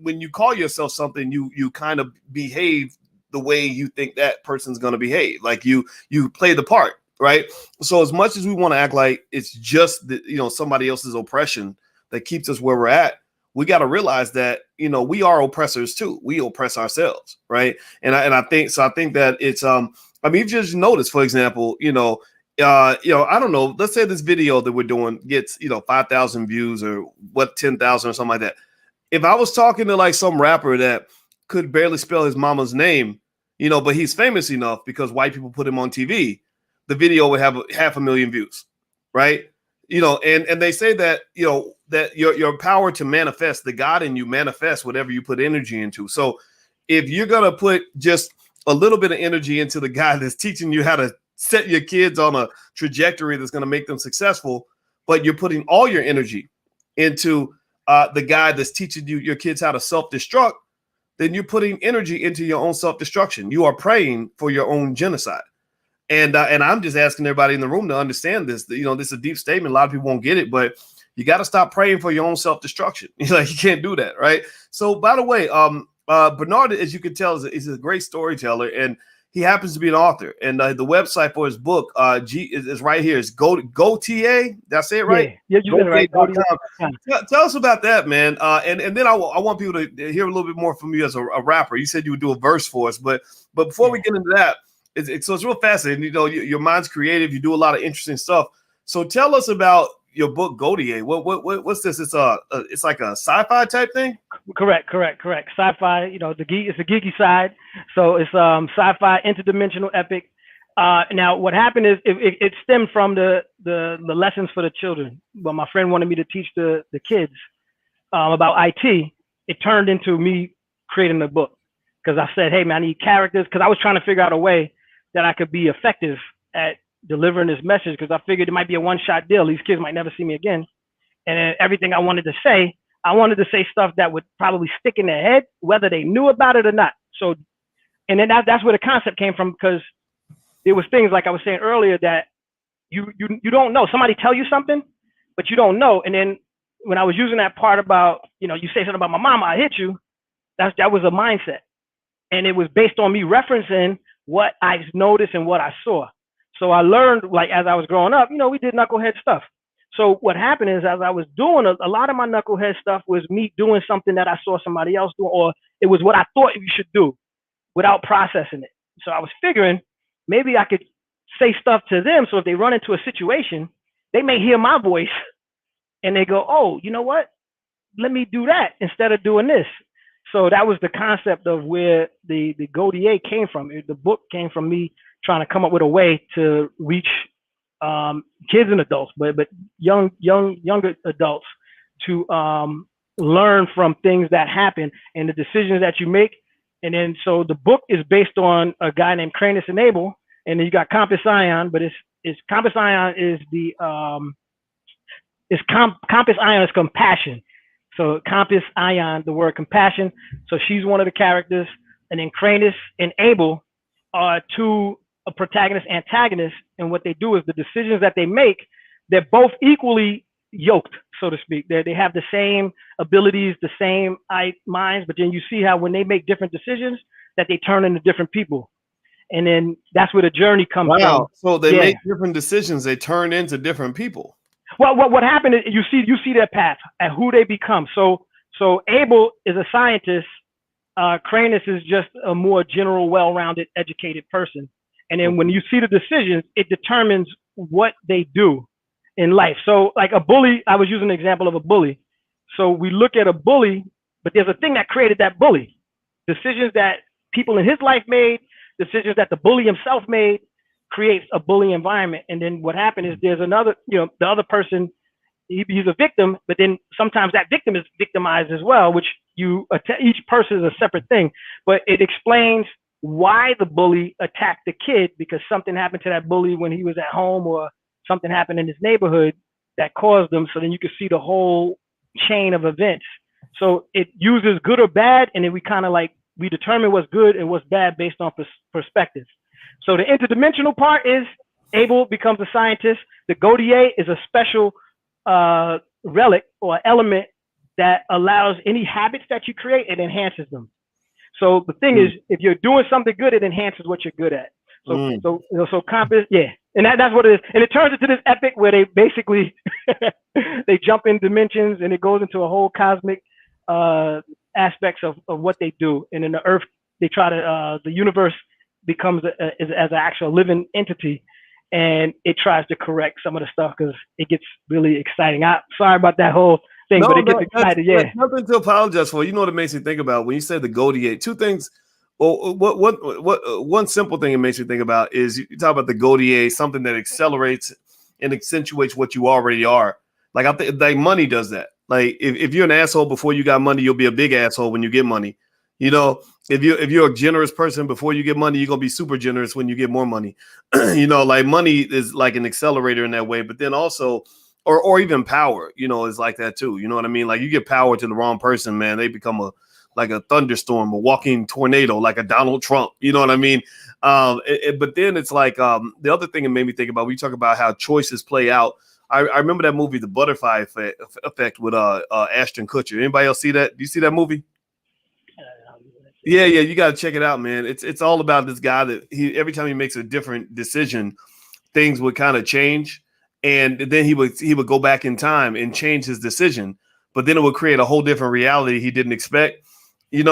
when you call yourself something, you kind of behave the way you think that person's going to behave. Like you play the part. Right. So as much as we want to act like it's just you know, somebody else's oppression that keeps us where we're at, we got to realize that, you know, we are oppressors too. We oppress ourselves. Right. And I think that it's I mean, you just notice, for example, you know, I don't know, let's say this video that we're doing gets, you know, 5,000 views or 10,000 or something like that. If I was talking to like some rapper that could barely spell his mama's name, you know, but he's famous enough because white people put him on TV, the video would have 500,000 views, right? You know, and they say that, you know, that your power to manifest, the God in you manifests whatever you put energy into. So if you're going to put just a little bit of energy into the guy that's teaching you how to set your kids on a trajectory that's going to make them successful, but you're putting all your energy into the guy that's teaching your kids how to self-destruct, then you're putting energy into your own self-destruction. You are praying for your own genocide. And I'm just asking everybody in the room to understand this. You know, this is a deep statement. A lot of people won't get it, but you got to stop praying for your own self-destruction. Like you can't do that, right? So, by the way, Bernard, as you can tell, is a great storyteller, and he happens to be an author. And the website for his book is right here. It's GoTA. That's it, right? Yeah, you got it right. Tell us about that, man. And then I want people to hear a little bit more from you as a rapper. You said you would do a verse for us, but before we get into that. So it's real fascinating. You know, your mind's creative. You do a lot of interesting stuff. So tell us about your book, Godier. What's this? It's like a sci-fi type thing. Correct. Sci-fi. You know, it's the geeky side. So it's sci-fi interdimensional epic. Now what happened is it stemmed from the lessons for the children. But my friend wanted me to teach the kids about IT. It turned into me creating the book because I said, hey man, I need characters, because I was trying to figure out a way that I could be effective at delivering this message, because I figured it might be a one-shot deal. These kids might never see me again. And then everything I wanted to say stuff that would probably stick in their head, whether they knew about it or not. So, and then that's where the concept came from, because there was things like I was saying earlier that you don't know. Somebody tell you something, but you don't know. And then when I was using that part about, you know, you say something about my mama, I hit you. That was a mindset. And it was based on me referencing what I noticed and what I saw. So I learned, like, as I was growing up, you know, we did knucklehead stuff. So what happened is, as I was doing a lot of my knucklehead stuff was me doing something that I saw somebody else do, or it was what I thought you should do without processing it. So I was figuring maybe I could say stuff to them. So if they run into a situation, they may hear my voice and they go, oh, you know what? Let me do that instead of doing this. So that was the concept of where the Godier came from. The book came from me trying to come up with a way to reach kids and adults, but younger adults to learn from things that happen and the decisions that you make. And then so the book is based on a guy named Cranus and Abel, and then you got Compass Ion, but it's Compass Ion is the Compass Ion is compassion. So Compass Ion, the word compassion. So she's one of the characters, and then Cranus and Abel are two protagonists, antagonists, and what they do is the decisions that they make, they're both equally yoked, so to speak. They have the same abilities, the same minds, but then you see how when they make different decisions that they turn into different people. And then that's where the journey comes from. So they make different decisions, they turn into different people. Well, what happened is you see their path and who they become. So Abel is a scientist. Cranus is just a more general, well-rounded, educated person. And then when you see the decisions, it determines what they do in life. So like a bully, I was using an example of a bully. So we look at a bully, but there's a thing that created that bully. Decisions that people in his life made, decisions that the bully himself made, creates a bully environment. And then what happened is there's another, the other person, he's a victim, but then sometimes that victim is victimized as well, which each person is a separate thing, but it explains why the bully attacked the kid, because something happened to that bully when he was at home or something happened in his neighborhood that caused them. So then you can see the whole chain of events. So it uses good or bad, and then we determine what's good and what's bad based on perspective. So the interdimensional part is Abel becomes a scientist. The Godier is a special relic or element that allows any habits that you create, it enhances them. So the thing is, if you're doing something good, it enhances what you're good at. So compass, and that's what it is. And it turns into this epic where they basically they jump in dimensions, and it goes into a whole cosmic aspects of what they do. And in the Earth, they try to the universe becomes as an actual living entity, and it tries to correct some of the stuff because it gets really exciting. Sorry about that whole thing, but it gets excited. That's nothing to apologize for. You know what it makes me think about when you said the Godier? Two things. Well, one simple thing it makes me think about is you talk about the Godier, something that accelerates and accentuates what you already are. Like I think like money does that. Like if you're an asshole before you got money, you'll be a big asshole when you get money. You know, if you're a generous person before you get money, you're gonna be super generous when you get more money. Like money is like an accelerator in that way, but then also, or even power, is like that too. You know what I mean? Like you give power to the wrong person, man, they become like a thunderstorm, a walking tornado, like a Donald Trump. You know what I mean? But then it's like the other thing it made me think about. We talk about how choices play out. I remember that movie, The Butterfly Effect, with Ashton Kutcher. Anybody else see that? Do you see that movie? Yeah, you got to check it out, man. It's all about this guy that every time he makes a different decision, things would kind of change, and then he would go back in time and change his decision, but then it would create a whole different reality he didn't expect, and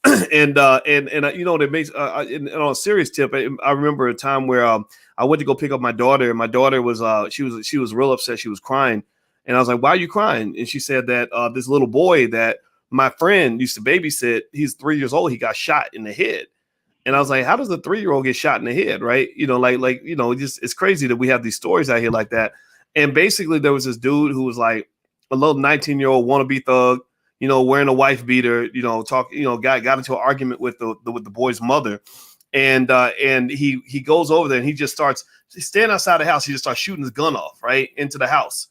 it makes and on a serious tip, I remember a time where I went to go pick up my daughter, and my daughter was she was real upset, she was crying, and I was like, "Why are you crying?" And she said that this little boy that my friend used to babysit, he's 3 years old, he got shot in the head. And I was like, how does a 3-year-old get shot in the head? Right. Just it's crazy that we have these stories out here like that. And basically there was this dude who was like a little 19-year-old wannabe thug, wearing a wife beater, got into an argument with the boy's mother. And he goes over there and he just starts standing outside the house. He just starts shooting his gun off right into the house.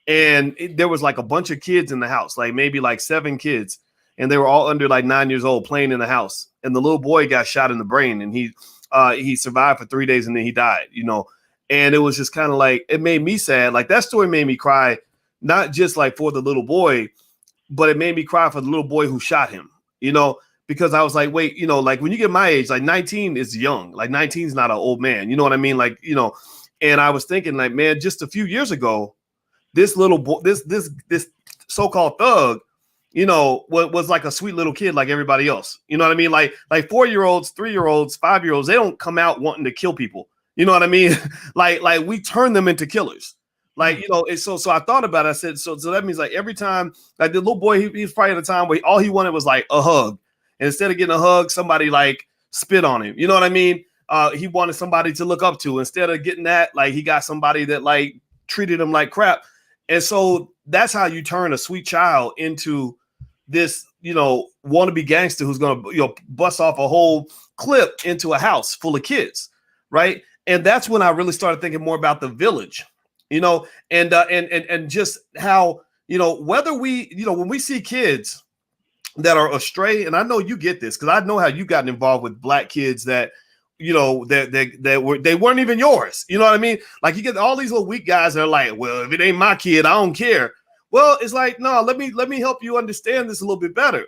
And there was like a bunch of kids in the house, like maybe like 7 kids. And they were all under like 9 years old playing in the house. And the little boy got shot in the brain, and he survived for 3 days and then he died, And it was just kind of like, it made me sad. Like that story made me cry, not just like for the little boy, but it made me cry for the little boy who shot him, because I was like, wait, like when you get my age, like 19 is young, like 19 is not an old man. You know what I mean? Like, and I was thinking like, man, just a few years ago, this little boy, this so-called thug, was like a sweet little kid like everybody else. You know what I mean? Like 4-year-olds, 3-year-olds, 5-year-olds, they don't come out wanting to kill people. You know what I mean? like we turn them into killers. Like, and so I thought about it. I said, so that means like every time, like the little boy, he was probably at a time where all he wanted was like a hug. And instead of getting a hug, somebody like spit on him. You know what I mean? he wanted somebody to look up to. Instead of getting that, like he got somebody that like treated him like crap. And so that's how you turn a sweet child into this, wannabe gangster who's going to, bust off a whole clip into a house full of kids. Right. And that's when I really started thinking more about the village, and just how, whether we, when we see kids that are astray, and I know you get this because I know how you gotten involved with black kids that, they weren't even yours. You know what I mean? Like you get all these little weak guys that are like, well, if it ain't my kid, I don't care. Well, it's like, no, let me help you understand this a little bit better.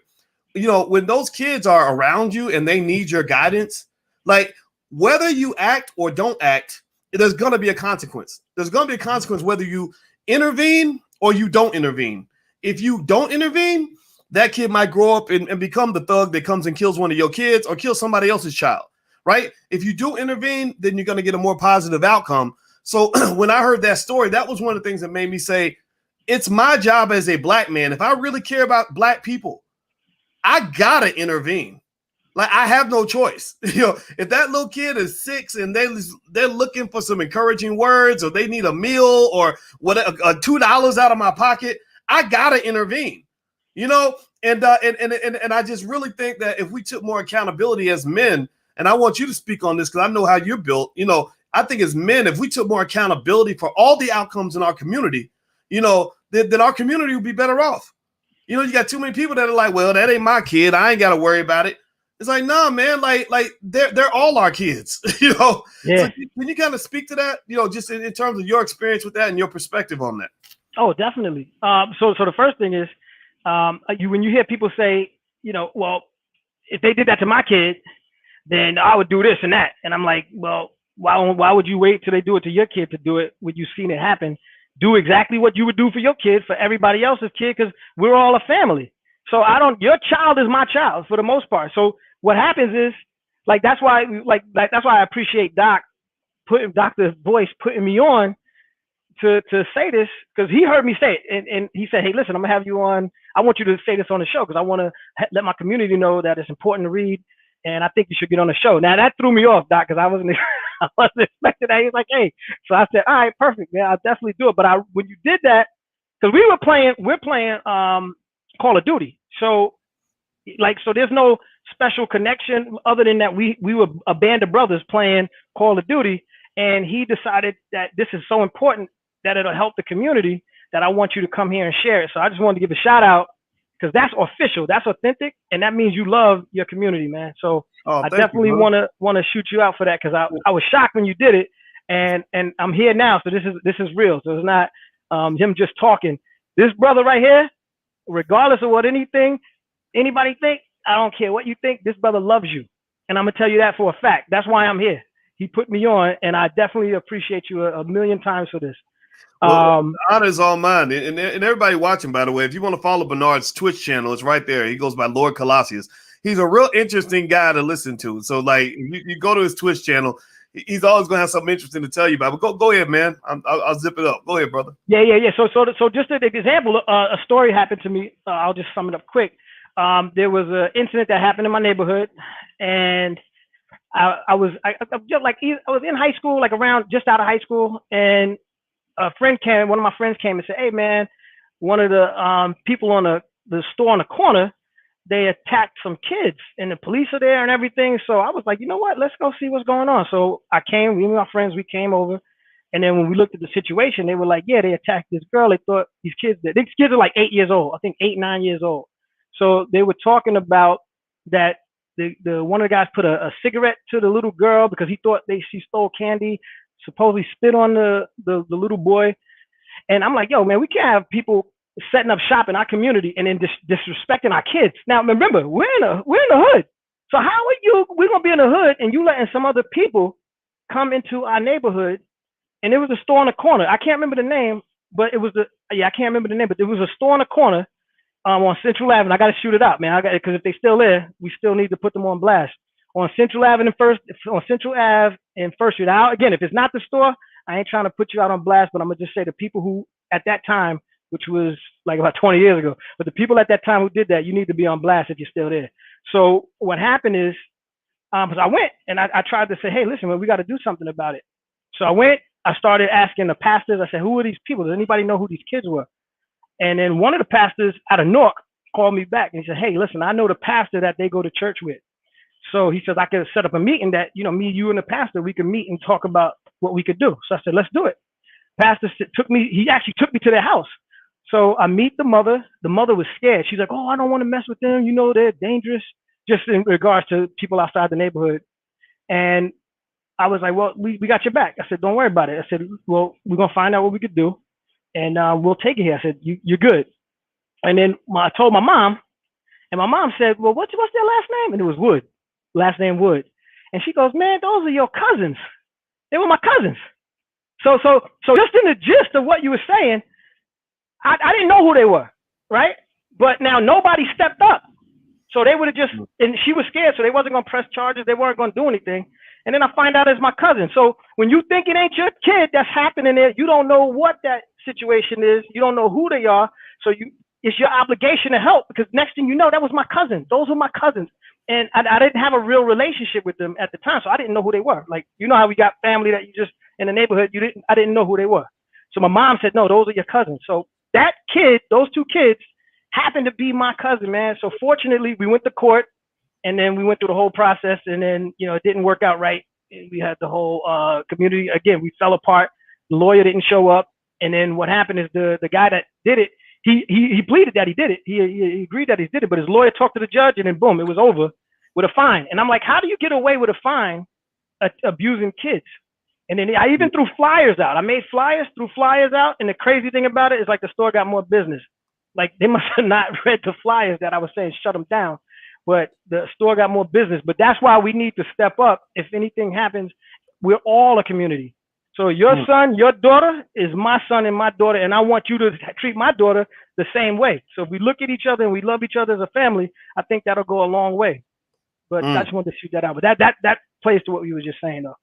When those kids are around you and they need your guidance, like whether you act or don't act, there's going to be a consequence. There's going to be a consequence whether you intervene or you don't intervene. If you don't intervene, that kid might grow up and become the thug that comes and kills one of your kids or kills somebody else's child, right? If you do intervene, then you're going to get a more positive outcome. So when I heard that story, that was one of the things that made me say, it's my job as a black man. If I really care about black people, I got to intervene. Like I have no choice. If that little kid is 6 and they're looking for some encouraging words or they need a meal or whatever, $2 out of my pocket, I got to intervene. And I just really think that if we took more accountability as men, and I want you to speak on this because I know how you're built, I think as men, if we took more accountability for all the outcomes in our community, then our community would be better off. You got too many people that are like, well, that ain't my kid. I ain't got to worry about it. It's like, nah, man, like they're all our kids, Yeah. So can you kind of speak to that, just in terms of your experience with that and your perspective on that? Oh, definitely. So the first thing is, when you hear people say, well, if they did that to my kid, then I would do this and that. And I'm like, well, why would you wait till they do it to your kid to do it when you've seen it happen? Do exactly what you would do for your kid, for everybody else's kid, because we're all a family. So your child is my child for the most part. So what happens is, like, that's why I appreciate Dr. Boyce putting me on to say this, because he heard me say it, and he said, hey, listen, I'm gonna have you on. I want you to say this on the show because I want to let my community know that it's important to read, and I think you should get on the show. Now that threw me off, Doc, because I wasn't expecting that. He was like, hey, so I said, all right, perfect, man, I'll definitely do it. But when you did that, because we're playing Call of Duty, so there's no special connection other than that we were a band of brothers playing Call of Duty, and he decided that this is so important that it'll help the community that I want you to come here and share it. So I just wanted to give a shout out because that's official, that's authentic, and that means you love your community, man. So I definitely want to shoot you out for that because I was shocked when you did it, and I'm here now. So this is real. So it's not him just talking. This brother right here, regardless of what anybody think, I don't care what you think, this brother loves you. And I'm gonna tell you that for a fact. That's why I'm here. He put me on, and I definitely appreciate you a million times for this. Well, the honor is all mine. And everybody watching, by the way, if you want to follow Bernard's Twitch channel, it's right there. He goes by Lord Colossius. He's a real interesting guy to listen to. So, like, you go to his Twitch channel, he's always going to have something interesting to tell you about. But go ahead, man. I'll zip it up. Go ahead, brother. Yeah. So just an example, a story happened to me. I'll just sum it up quick. There was an incident that happened in my neighborhood, and I was in high school, like around just out of high school, and one of my friends came and said, hey man, one of the people on the store on the corner, they attacked some kids and the police are there and everything. So I was like, you know what, let's go see what's going on. So me and my friends, we came over, and then when we looked at the situation, they were like, yeah, they attacked this girl. They thought these kids are like 8 years old, I think 8-9 years old. So they were talking about that the one of the guys put a cigarette to the little girl because he thought she stole candy, supposedly spit on the little boy. And I'm like, yo, man, we can't have people setting up shop in our community and then disrespecting our kids. Now, remember, we're in the hood. So how are we're going to be in the hood and you letting some other people come into our neighborhood? And it was a store on the corner. I can't remember the name, but it was but it was a store on the corner on Central Avenue. I got to shoot it out, man. Because if they still there, we still need to put them on blast. On Central Ave and First Street. Now, again, if it's not the store, I ain't trying to put you out on blast, but I'm gonna just say the people who at that time, which was like about 20 years ago, but the people at that time who did that, you need to be on blast if you're still there. So what happened is Because I went and I tried to say, hey, listen, man, we got to do something about it. So I went, I started asking the pastors. I said, who are these people? Does anybody know who these kids were? And then one of the pastors out of Newark called me back and he said, hey, listen, I know the pastor that they go to church with. So he says, I could set up a meeting that, me, you, and the pastor, we could meet and talk about what we could do. So I said, let's do it. Pastor he actually took me to their house. So I meet the mother. The mother was scared. She's like, oh, I don't want to mess with them. They're dangerous, just in regards to people outside the neighborhood. And I was like, well, we got your back. I said, don't worry about it. I said, well, we're going to find out what we could do, and we'll take it here. I said, you're good. And then I told my mom, and my mom said, well, what's their last name? And it was Wood, last name Wood. And she goes, man, those are your cousins. They were my cousins. So just in the gist of what you were saying, I didn't know who they were, right? But now nobody stepped up. So they would have just, and she was scared, so they wasn't going to press charges. They weren't going to do anything. And then I find out it's my cousin. So when you think it ain't your kid that's happening there, you don't know what that situation is. You don't know who they are. So it's your obligation to help, because next thing you know, that was my cousin. Those were my cousins. And I didn't have a real relationship with them at the time, so I didn't know who they were. Like, how we got family that you just, in the neighborhood, I didn't know who they were. So my mom said, no, those are your cousins. So that kid, those two kids, happened to be my cousin, man. So fortunately, we went to court, and then we went through the whole process, and then, it didn't work out right. We had the whole community, again, we fell apart. The lawyer didn't show up. And then what happened is the guy that did it, he pleaded that he did it. He agreed that he did it, but his lawyer talked to the judge, and then boom, it was over with a fine. And I'm like, how do you get away with a fine abusing kids? And then I even threw flyers out. I made flyers, threw flyers out. And the crazy thing about it is, like, the store got more business. Like, they must have not read the flyers that I was saying, shut them down. But the store got more business. But that's why we need to step up. If anything happens, we're all a community. So your son, your daughter is my son and my daughter. And I want you to treat my daughter the same way. So if we look at each other and we love each other as a family, I think that'll go a long way. But I just wanted to shoot that out. But that plays to what we were just saying, though.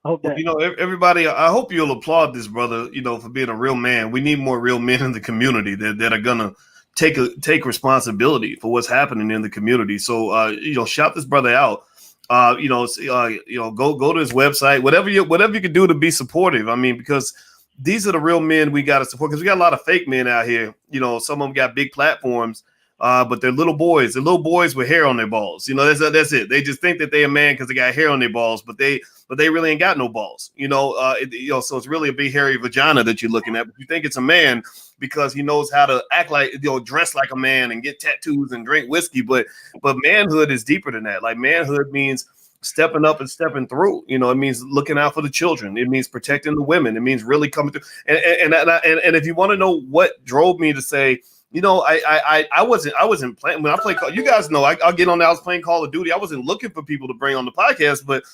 I hope that. Everybody, I hope you'll applaud this brother, for being a real man. We need more real men in the community that are going to take responsibility for what's happening in the community. So, shout this brother out. Go to his website, whatever you can do to be supportive. I mean, because these are the real men we got to support, because we got a lot of fake men out here. Some of them got big platforms, but they're little boys. They're little boys with hair on their balls. That's it. They just think that they're a man because they got hair on their balls, but they really ain't got no balls. So it's really a big hairy vagina that you're looking at. But you think it's a man because he knows how to act like, dress like a man and get tattoos and drink whiskey. But manhood is deeper than that. Like, manhood means stepping up and stepping through. It means looking out for the children. It means protecting the women. It means really coming through. And if you want to know what drove me to say, I wasn't playing when I play. You guys know I'll get on there. I was playing Call of Duty. I wasn't looking for people to bring on the podcast, but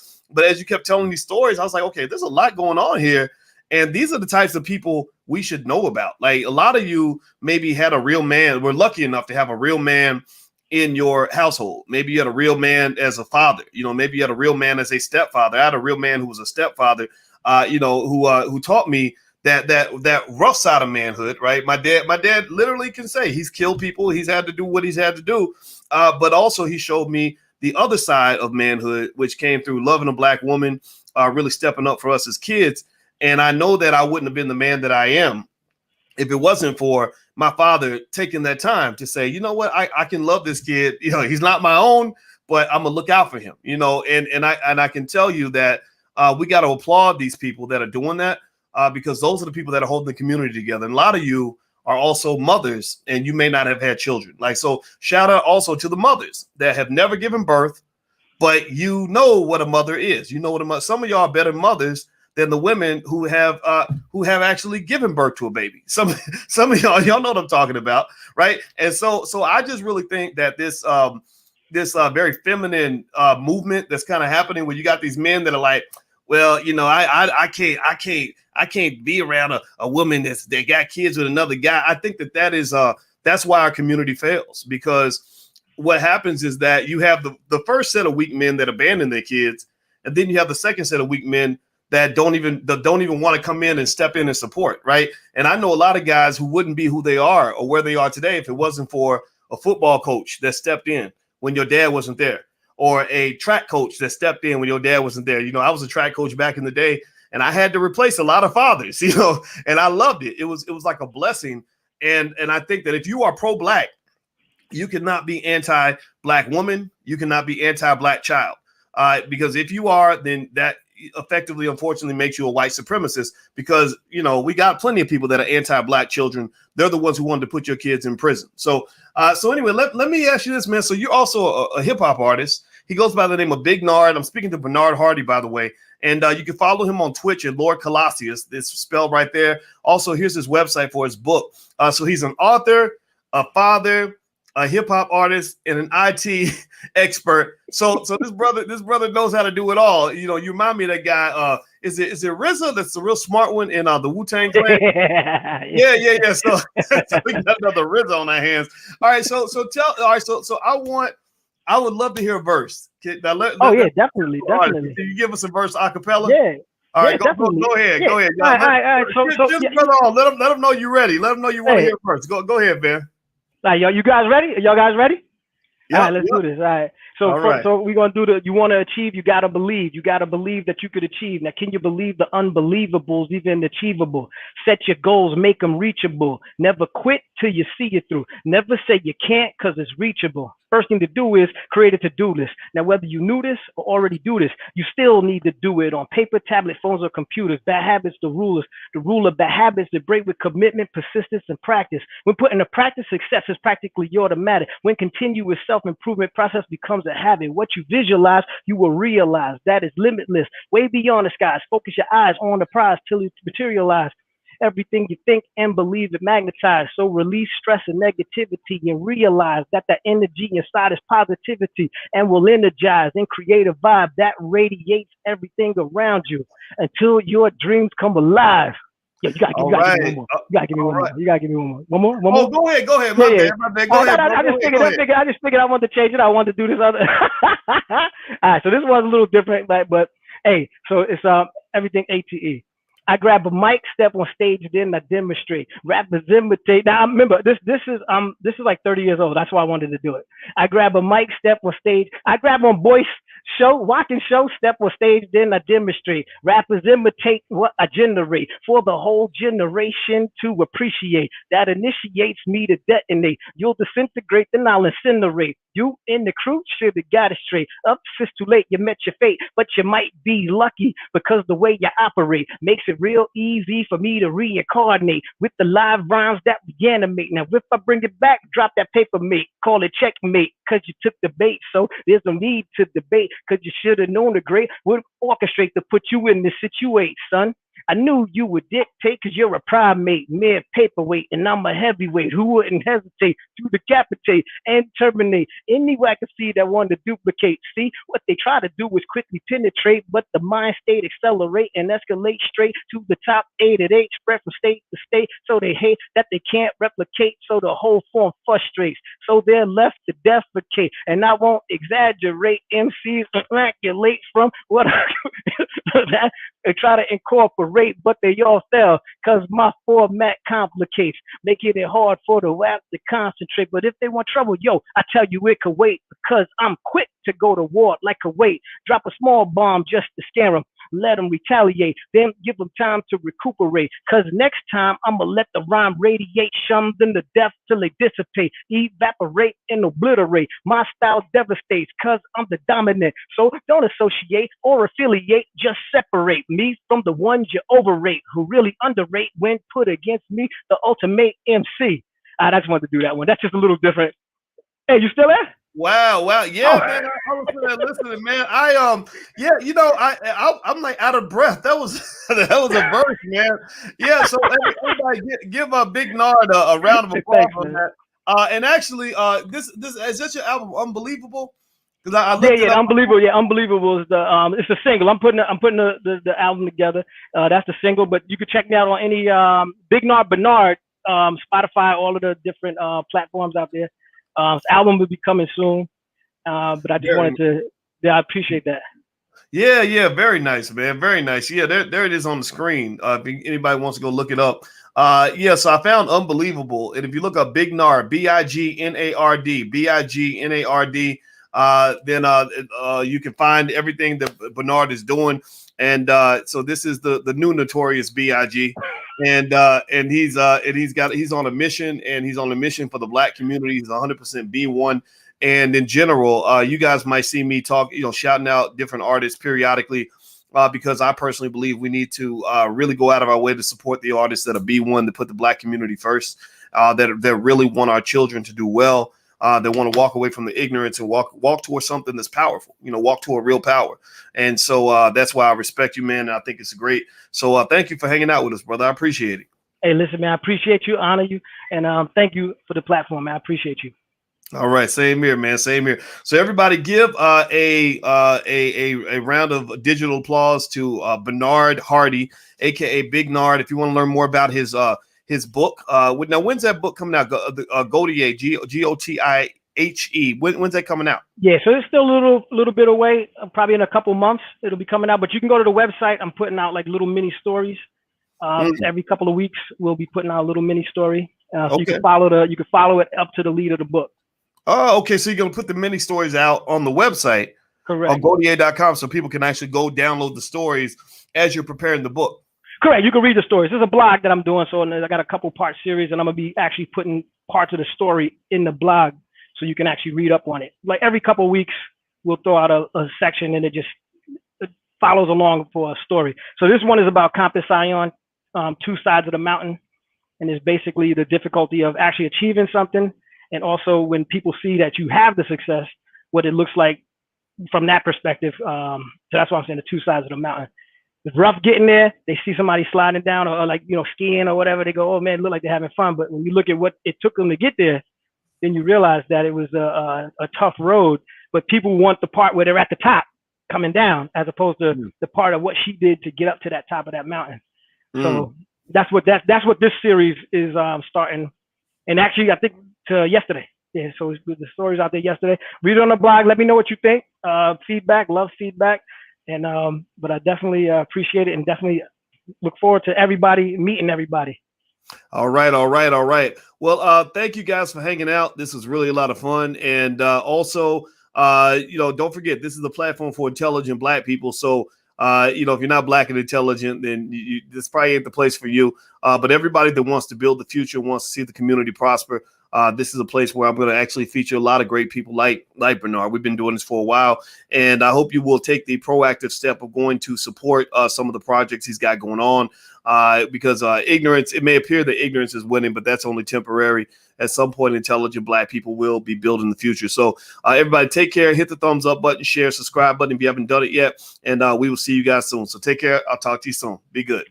as you kept telling these stories, I was like, okay, there's a lot going on here. And these are the types of people we should know about. Like, a lot of you maybe had a real man. We're lucky enough to have a real man in your household. Maybe you had a real man as a father. Maybe you had a real man as a stepfather. I had a real man who was a stepfather, who taught me that rough side of manhood, right? My dad literally can say he's killed people. He's had to do what he's had to do. But also he showed me the other side of manhood, which came through loving a black woman, really stepping up for us as kids. And I know that I wouldn't have been the man that I am if it wasn't for my father taking that time to say, you know what, I can love this kid. He's not my own, but I'm gonna look out for him. And I can tell you that we got to applaud these people that are doing that, because those are the people that are holding the community together. And a lot of you are also mothers, and you may not have had children. Like, so shout out also to the mothers that have never given birth, but you know what a mother is. Some of y'all are better mothers than the women who have actually given birth to a baby. Some of y'all know what I'm talking about, right? And so I just really think that this very feminine movement that's kind of happening, where you got these men that are like, well, I can't be around a woman that got kids with another guy. I think that's why our community fails, because what happens is that you have the first set of weak men that abandon their kids, and then you have the second set of weak men that don't even want to come in and step in and support, right? And I know a lot of guys who wouldn't be who they are or where they are today if it wasn't for a football coach that stepped in when your dad wasn't there, or a track coach that stepped in when your dad wasn't there. I was a track coach back in the day, and I had to replace a lot of fathers, and I loved it. It was like a blessing. And I think that if you are pro-Black, you cannot be anti-Black woman. You cannot be anti-Black child. Because if you are, then that effectively, unfortunately, makes you a white supremacist, because, we got plenty of people that are anti-Black children. They're the ones who wanted to put your kids in prison. So anyway, let me ask you this, man. So you're also a hip hop artist. He goes by the name of Big Nard. I'm speaking to Bernard Hardy, by the way. And you can follow him on Twitch at Lord Colossius. It's spelled right there. Also, here's his website for his book. So he's an author, a father, a hip hop artist, and an IT expert. So this brother knows how to do it all. You remind me of that guy. Is it RZA? That's the real smart one in the Wu-Tang Clan. Yeah. So we got another RZA on our hands. All right. So I would love to hear a verse. Definitely. Can you give us a verse a cappella? Yeah. All right, definitely. Go ahead. All right. Let them know you're ready. Let them know you want to hear first. Go ahead, man. All right, you guys ready? Y'all guys ready? Yep, all right, let's do this. All right. So we're gonna do you want to achieve, you gotta believe. You gotta believe that you could achieve. Now, can you believe the unbelievable is even achievable? Set your goals, make them reachable. Never quit till you see it through. Never say you can't, because it's reachable. First thing to do is create a to-do list. Now, whether you knew this or already do this, you still need to do it on paper, tablet, phones, or computers. Bad habits, the rulers. The rule of bad habits, they break with commitment, persistence, and practice. When put into practice, success is practically automatic. When continuous self-improvement process becomes a habit, what you visualize, you will realize. That is limitless, way beyond the skies. Focus your eyes on the prize till it materializes. Everything you think and believe it magnetized. So release stress and negativity and realize that the energy inside is positivity and will energize and create a vibe that radiates everything around you until your dreams come alive. Yeah, you gotta give me one more. You gotta give me one more. You gotta give me one more. One more? Oh, go ahead. My bad. Go ahead. I just figured I wanted to change it. I wanted to do this other. All right, so this was a little different, but hey, so it's everything ATE. I grab a mic, step on stage, then I demonstrate. Rappers imitate. Now remember, this is like 30 years old. That's why I wanted to do it. I grab a mic, step on stage. I grab on Boyce Watkins show, step on stage, then I demonstrate. Rappers imitate what I generate for the whole generation to appreciate. That initiates me to detonate. You'll disintegrate, then I'll incinerate. You in the crew should have got it straight. Up, it's too late, you met your fate, but you might be lucky because the way you operate makes it real easy for me to reincarnate with the live rhymes that we animate. Now, if I bring it back, drop that paper, mate. Call it checkmate because you took the bait. So there's no need to debate because you should have known the great would orchestrate to put you in this situation, son. I knew you would dictate because you're a primate, mere paperweight, and I'm a heavyweight who wouldn't hesitate to decapitate and terminate any wackasee that wanted to duplicate. See, what they try to do is quickly penetrate, but the mind state accelerate and escalate straight to the top 8 at 8, spread from state to state, so they hate that they can't replicate, so the whole form frustrates, so they're left to defecate. And I won't exaggerate, MCs ejaculate from what I try to incorporate, but they all fail because my format complicates, making it hard for the rap to concentrate. But if they want trouble, I tell you it could wait because I'm quick to go to war like a weight. Drop a small bomb just to scare them. Let them retaliate, then give them time to recuperate. Cause next time I'ma let the rhyme radiate, shun them to death till they dissipate, evaporate and obliterate. My style devastates cause I'm the dominant. So don't associate or affiliate, just separate me from the ones you overrate, who really underrate when put against me, the ultimate MC. I just wanted to do that one. That's just a little different. Hey, you still there? Wow, yeah, man. I was listening, man. I'm like out of breath. That was a verse, man. Yeah, so everybody give a Big Nard a round of applause on that. And actually, this is that your album, Unbelievable? Because I looked it up. Unbelievable. Yeah, Unbelievable is the it's a single. I'm putting the album together. That's the single, but you can check me out on any Big Nard Bernard, Spotify, all of the different platforms out there. Album will be coming soon, but I just wanted to. Yeah, I appreciate that. Yeah, very nice, man. Very nice. Yeah, there it is on the screen. If anybody wants to go look it up. So I found Unbelievable, and if you look up Big Nard, Bignard, Bignard, then you can find everything that Bernard is doing. And so this is the new Notorious B.I.G. And he's on a mission, and he's on a mission for the Black community. He's 100% B1. And in general, you guys might see me talk, shouting out different artists periodically, because I personally believe we need to really go out of our way to support the artists that are B1, that put the Black community first, that really want our children to do well, that want to walk away from the ignorance and walk towards something that's powerful, walk to a real power. And so that's why I respect you, man. And I think it's great. So thank you for hanging out with us, brother. I appreciate it. Hey, listen, man, I appreciate you, honor you, and thank you for the platform, man. I appreciate you. All right, same here, man. Same here. So everybody, give a round of digital applause to Bernard Hardy, aka Big Nard. If you want to learn more about his book, now when's that book coming out? Gautier, G-O-T-I-H-E. When's that coming out? Yeah, so it's still a little bit away. Probably in a couple months it'll be coming out. But you can go to the website. I'm putting out like little mini stories. Every couple of weeks we'll be putting out a little mini story. So you can follow it up to the lead of the book. Oh, okay. So you're going to put the mini stories out on the website, correct, on Gautier.com, so people can actually go download the stories as you're preparing the book. Correct. You can read the stories. There's a blog that I'm doing, so I got a couple part series, and I'm going to be actually putting parts of the story in the blog so you can actually read up on it. Like every couple of weeks, we'll throw out a section, and it follows along for a story. So this one is about Campus Zion, two sides of the mountain, and it's basically the difficulty of actually achieving something. And also when people see that you have the success, what it looks like from that perspective. So that's why I'm saying the two sides of the mountain. It's rough getting there. They see somebody sliding down or like, skiing or whatever. They go, oh man, it look like they're having fun. But when you look at what it took them to get there, then you realize that it was a tough road. But people want the part where they're at the top coming down, as opposed to the part of what she did to get up to that top of that mountain. So that's what this series is starting. And actually, I think yesterday. Yeah, so the story's out there yesterday. Read it on the blog. Let me know what you think. Feedback, love feedback. And but I definitely appreciate it, and definitely look forward to meeting everybody. All right. Well, thank you guys for hanging out. This was really a lot of fun. And also, don't forget, this is the platform for intelligent Black people. So if you're not Black and intelligent, then this probably ain't the place for you. But everybody that wants to build the future, wants to see the community prosper, this is a place where I'm going to actually feature a lot of great people like Bernard. We've been doing this for a while, and I hope you will take the proactive step of going to support some of the projects he's got going on, because ignorance, it may appear that ignorance is winning, but that's only temporary. At some point, intelligent Black people will be building the future. So everybody take care, hit the thumbs up button, share, subscribe button if you haven't done it yet, and we will see you guys soon. So take care. I'll talk to you soon. Be good.